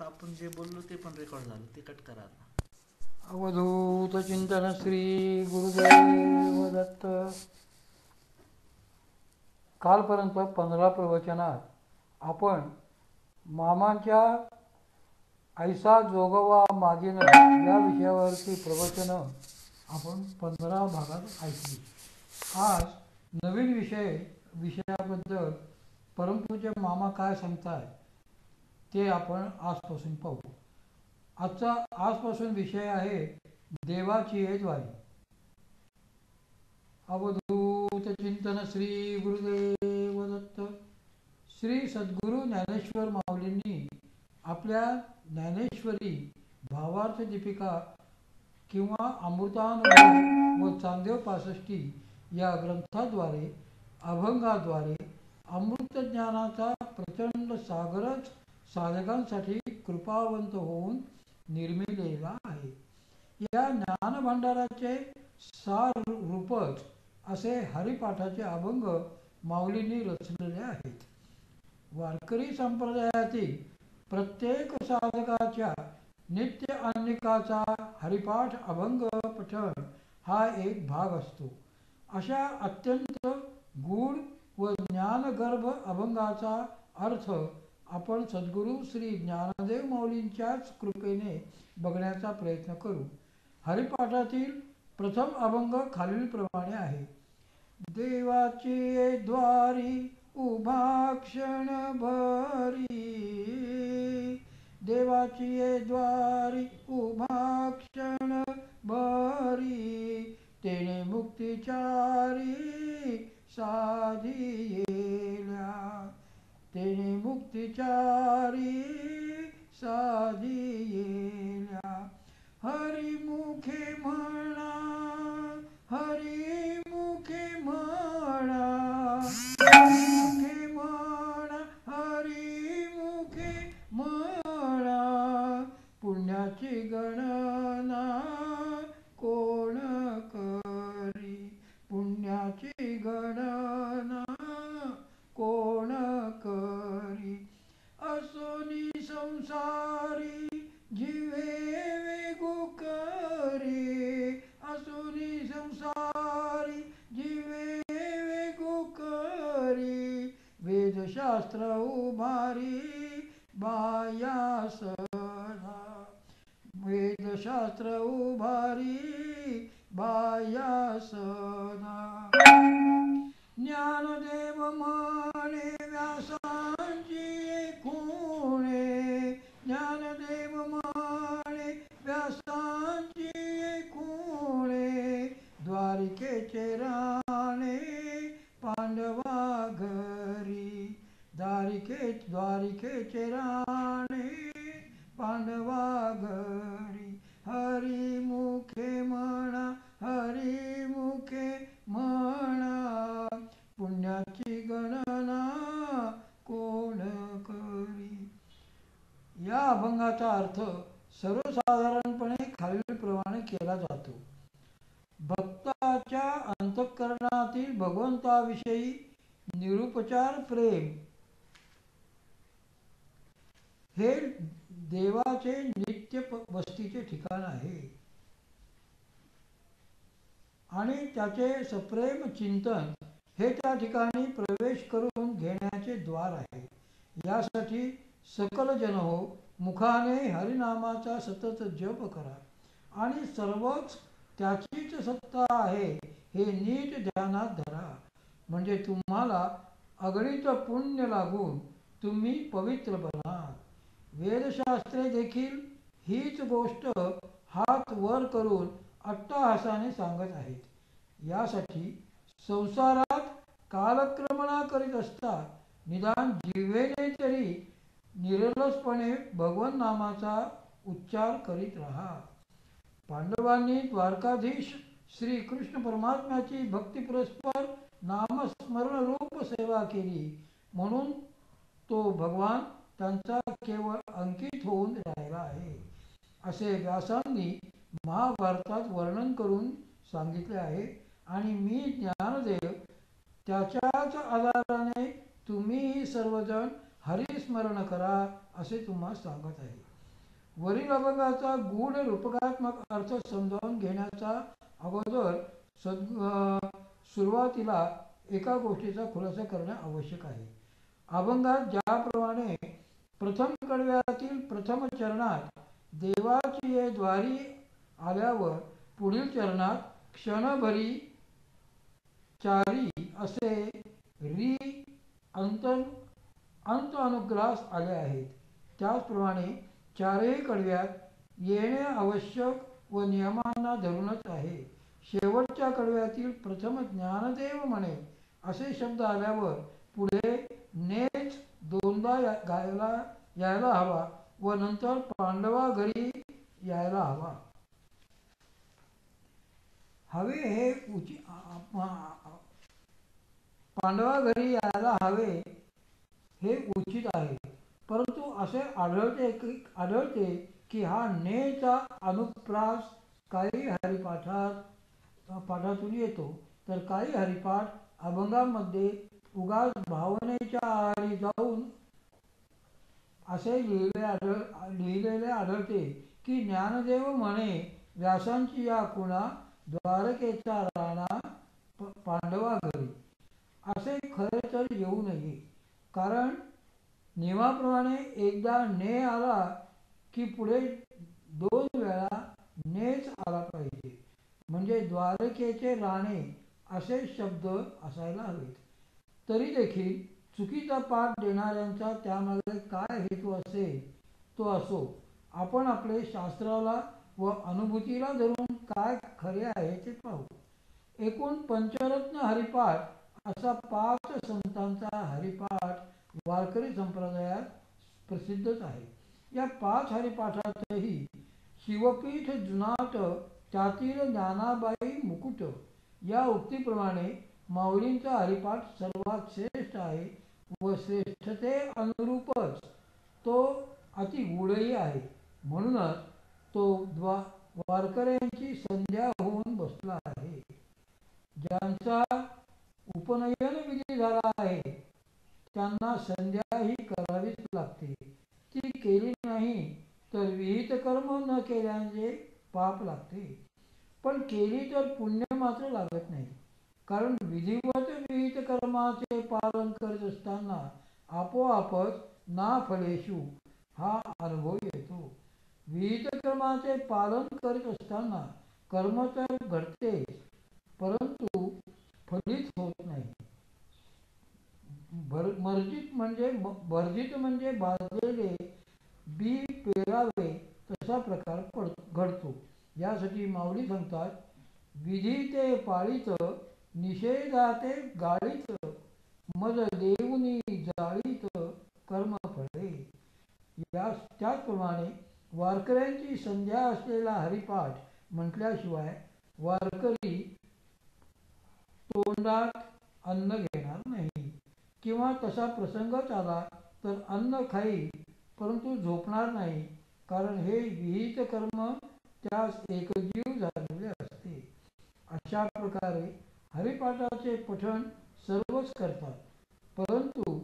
आता आपण जे बोललो ते पण रेकॉर्ड झालं, ते कट करा आता. अवधूत चिंतन श्री गुरुदेव दत्त. कालपर्यंत 15 प्रवचनात आपण मामांच्या ऐसा जोगवा मागीन या विषयावरची प्रवचनं आपण 15 भागात ऐकली. आज नवीन विषयाबद्दल परमपूज्य मामा काय सांगताय ते आपण आजपासून पाहू. आजपासून विषय आहे देवाची द्वारी. अवधूत चिंतन श्री गुरुदेव दत्त. श्री सद्गुरू ज्ञानेश्वर माऊलींनी आपल्या ज्ञानेश्वरी भावार्थ दीपिका किंवा अमृतानुभव व चांगदेव पासष्टी या ग्रंथाद्वारे अभंगाद्वारे अमृतज्ञानाचा प्रचंड सागरच साधकांसाठी कृपावंत होऊन निर्मिलेला आहे. या ज्ञानभांडाराचे सार रूपच असे हरिपाठाचे अभंग माऊलींनी रचलेले आहेत. वारकरी संप्रदायातील प्रत्येक साधकाच्या नित्य अन्निकाचा हरिपाठ अभंग पठण हा एक भाग असतो. अशा अत्यंत गूढ व ज्ञानगर्भ अभंगाचा अर्थ आपण सद्गुरू श्री ज्ञानदेव माऊलींच्याच कृपेने बघण्याचा प्रयत्न करू. हरिपाठातील प्रथम अभंग खालीलप्रमाणे आहे. देवाची द्वारी उभा क्षण भरी, देवाची द्वारी उभा क्षण भरी, तेने मुक्तिचारी साधियेल्या, तेने मुक्तिचारी साधियेल्या. हरिमुखे म्हणा, हरिमुखे म्हणा, हरिमुखे म्हणा, हरिमुखे म्हणा, पुण्याची गणना कोण करी, पुण्याची गणना कोण करी. असोनी संसारी जीवे वेगू करी, असोनी संसारी जीवे वेगू करी, वेदशास्त्र उभारी बायासना, वेदशास्त्र उभारी बायासना. ज्ञानदेव म्हणे व्यासांची खुणे, ज्ञानदेव म्हणे व्यासांची खुणे, द्वारिकेचे राणे पांडवा घरी, द्वारिकेचे राणे पांडवा घरी. हरिमुखे म्हणा, हरिमुखे म्हणा, पुण्याची गणना कोण करी. या अभंगाचा अर्थ सर्वसाधारणपणे खालीलप्रमाणे केला जातो. भक्ताच्या अंतःकरणातील भगवंताविषयी निरुपचार प्रेम हे देवाचे नित्य वस्तीचे ठिकाण आहे आणि त्याचे सप्रेम चिंतन हे त्या ठिकाणी प्रवेश करून घेण्याचे द्वार आहे. यासाठी सकल जन हो, मुखाने हरिनामाचा सतत जप करा आणि सर्वच त्याचीच सत्ता आहे हे नीट ध्यानात धरा. म्हणजे तुम्हाला अगणित पुण्य लागून तुम्ही पवित्र बनाल. वेदशास्त्रे देखील हीच गोष्ट हात वर करून अट्टहासाने सांगत आहेत. यासाठी संसारात कालक्रमणा करीत असता निदान जिव्हेने तरी निरलसपणे भगवन नामाचा उच्चार करीत राहा. पांडवांनी द्वारकाधीश श्री कृष्ण परमात्म्याची भक्तिपुरस्पर नामस्मरण रूप सेवा केली म्हणून तो भगवान त्यांचा केवळ अंकित होऊन राहिला आहे असे व्यासांनी महाभारतात वर्णन करून सांगितले आहे. आणि मी ज्ञानदेव त्याच्याच आधाराने तुम्हीही सर्वजण हरिस्मरण करा असे तुम्हा सांगत आहे. वरील अभंगाचा गूढ रूपकात्मक अर्थ समजावून घेण्याचा अगोदर सुरुवातीला एका गोष्टीचा खुलासा करणे आवश्यक आहे. अभंगात ज्याप्रमाणे प्रथम कडव्यातील प्रथम चरणात देवाची ये द्वारी आल्यावर पुढील चरणात क्षणभरी चारी असे री अंत अनुग्रास आले आहेत. त्याचप्रमाणे चारही कडव्यात येणे आवश्यक व नियमांना धरूनच आहे. शेवटच्या कडव्यातील प्रथम ज्ञानदेव म्हणे असे शब्द आल्यावर पुढे नेच दोनदा यायला हवा व नंतर पांडवा घरी यायला हवा. हवे हे पांडवा घरी यायला हवे हे उचित आहे. परंतु असे आढळते की हा नेचा अनुप्रास काही पाठातून येतो, तर काही हरिपाठ अभंगामध्ये उगाच भावनेच्या आहारी जाऊन असे लिहिलेले आढळते की ज्ञानदेव म्हणे व्यासांची या खुणा द्वारकेचा राणा पांडवा घरी. असे खरे तर येऊ नये, कारण नियमाप्रमाणे एकदा ने आला की पुढे 2 वेळा नेच आला पाहिजे. म्हणजे द्वारकेचे राणे असे शब्द असायला हवेत. तरी देखील चुकीचा पाठ देणाऱ्यांचा त्यामागे काय हेतू असेल तो असो, आपण आपले शास्त्राला व अनुभूतीला धरून काय खरे आहे ते पाहू. एकूण पंचरत्न हरिपाठ असा 5 संतांचा हरिपाठ वारकरी संप्रदायात प्रसिद्धच आहे. या 5 हरिपाठातही शिवपीठ जुनाट त्यातील ज्ञानाबाई मुकुट या उक्तीप्रमाणे माऊलींचा हरिपाठ सर्वात श्रेष्ठ आहे व श्रेष्ठते अनुरूपच तो अतिगूढही आहे. म्हणूनच तो वारकऱ्यांची संध्या होऊन बसला आहे. ज्यांचा उपनयन विधी झाला आहे त्यांना संध्याही करावीच लागते. ती केली नाही तर विहित कर्म न केल्याने पाप लागते, पण केली तर पुण्य मात्र लागत नाही. कारण विधिवत विहित कर्माचे पालन करीत असताना आपोआपच ना फलेषु हा अनुभव येतो. विहित कर्माचे पालन करीत असताना कर्म तर घडते, परंतु फलित होत नाही. वर्जित म्हणजे भाजलेले बी पेरावे तसा प्रकार घडतो. यासाठी माऊली सांगतात, विधी ते पाळीत निषेधाते गाळीत मज देऊनी जाळीत कर्म फळे. त्याचप्रमाणे वारकऱ्यांची संध्या असलेला हरिपाठ म्हटल्याशिवाय वारकरी तोंडात अन्न घेणार नाही, किंवा तसा प्रसंगच आला तर अन्न खाईल परंतु झोपणार नाही, कारण हे विहित कर्म त्यास एकजीव झालेले असते. अशा प्रकारे हरिपाठाचे पठण सर्वच करतात, परंतु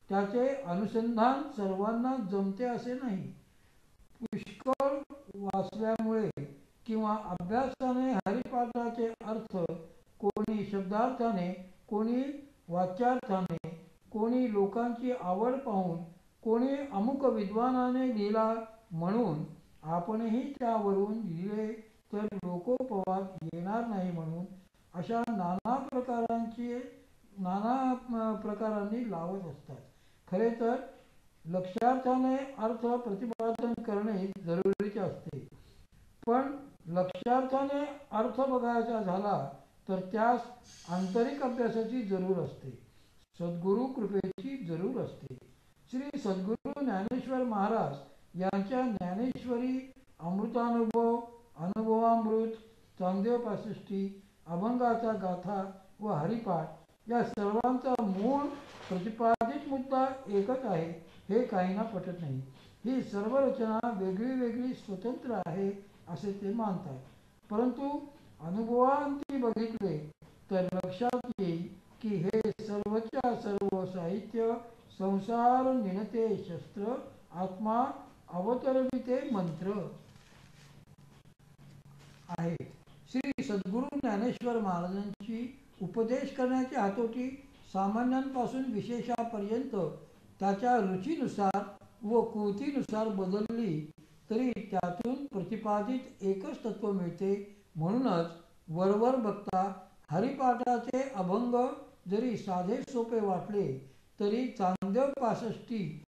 त्याचे अनुसंधान सर्वांना जमते असे नाही. पुष्कळ वाचल्यामुळे किंवा अभ्यासाने हरिपाठाचे अर्थ कोणी शब्दार्थाने, कोणी वाच्यार्थाने, कोणी लोकांची आवड पाहून, कोणी अमुक विद्वानाने लिहिला म्हणून आपणही त्यावरून लिहिले तर लोकोपवाद येणार नाही म्हणून अशा नाना प्रकारांनी लावत असतात. खरे तर लक्ष्यार्थाने अर्थ प्रतिपादन करणे जरुरीचे असते, पण लक्ष्यार्थाने अर्थ बघायचा झाला तर त्यास आंतरिक अभ्यासाची जरूर असते, सद्गुरु कृपेची जरूर असते. श्री सद्गुरु ज्ञानेश्वर महाराज यांच्या ज्ञानेश्वरी, अमृतानुभव, अनुभवामृत, चांगदेव पासष्टी, अभंगाचा गाथा व हरिपाठ या सर्वांचा मूळ प्रतिपादित मुद्दा एकच आहे हे काहींना पटत नाही. ही सर्व रचना वेगळी वेगळी स्वतंत्र आहे असे ते मानतात. परंतु अनुभवांती बघितले तर लक्षात येईल की हे सर्वच्या सर्व साहित्य संसार निनते शस्त्र, आत्मा अवतरविते मंत्र आहे. श्री सद्गुरू ज्ञानेश्वर महाराजांची उपदेश करण्याची हातोटी सामान्यांपासून विशेषापर्यंत त्याच्या रुचीनुसार व कृतीनुसार बदलली तरी त्यातून प्रतिपादित एकच तत्व मिळते. म्हणूनच वरवर बघता हरिपाठाचे अभंग जरी साधे सोपे वाटले तरी चांदव 65